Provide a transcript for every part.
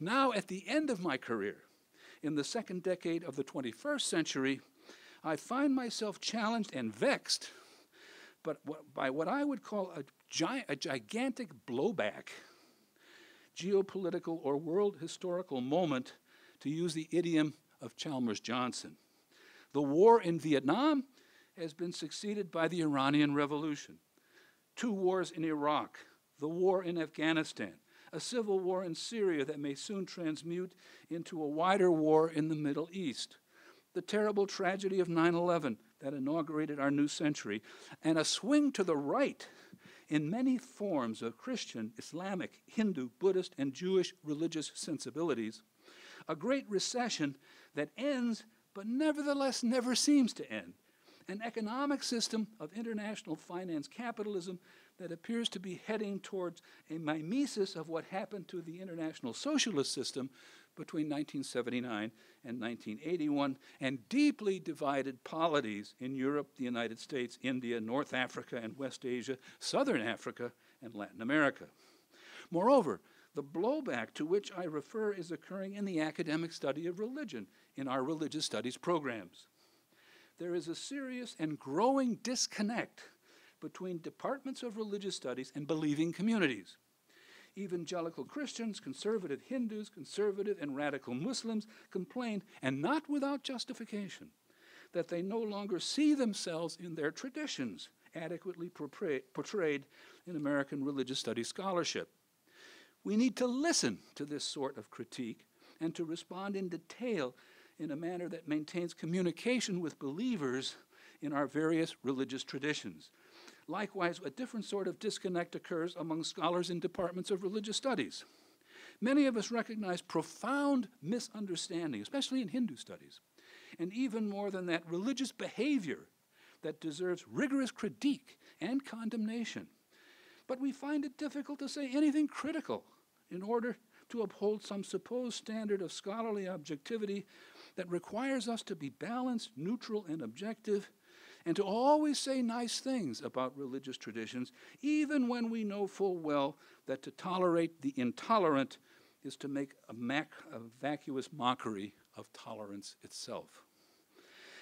Now, at the end of my career, in the second decade of the 21st century, I find myself challenged and vexed by what I would call a gigantic blowback, geopolitical or world historical moment, to use the idiom of Chalmers Johnson. The war in Vietnam has been succeeded by the Iranian Revolution, 2 wars in Iraq, the war in Afghanistan, a civil war in Syria that may soon transmute into a wider war in the Middle East, the terrible tragedy of 9/11 that inaugurated our new century, and a swing to the right in many forms of Christian, Islamic, Hindu, Buddhist, and Jewish religious sensibilities, a great recession that ends but nevertheless never seems to end, an economic system of international finance capitalism that appears to be heading towards a mimesis of what happened to the international socialist system between 1979 and 1981, and deeply divided polities in Europe, the United States, India, North Africa and West Asia, Southern Africa, and Latin America. Moreover, the blowback to which I refer is occurring in the academic study of religion in our religious studies programs. There is a serious and growing disconnect between departments of religious studies and believing communities. Evangelical Christians, conservative Hindus, conservative and radical Muslims complain, and not without justification, that they no longer see themselves in their traditions adequately portrayed in American religious studies scholarship. We need to listen to this sort of critique and to respond in detail in a manner that maintains communication with believers in our various religious traditions. Likewise, a different sort of disconnect occurs among scholars in departments of religious studies. Many of us recognize profound misunderstanding, especially in Hindu studies, and even more than that, religious behavior that deserves rigorous critique and condemnation. But we find it difficult to say anything critical in order to uphold some supposed standard of scholarly objectivity that requires us to be balanced, neutral, and objective, and to always say nice things about religious traditions, even when we know full well that to tolerate the intolerant is to make a vacuous mockery of tolerance itself.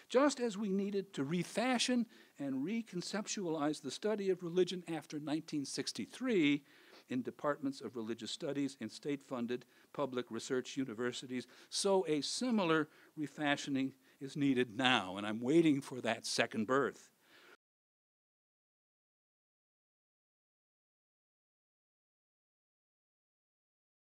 Just as we needed to refashion and reconceptualize the study of religion after 1963 in departments of religious studies in state-funded public research universities, so a similar refashioning is needed now, and I'm waiting for that second birth.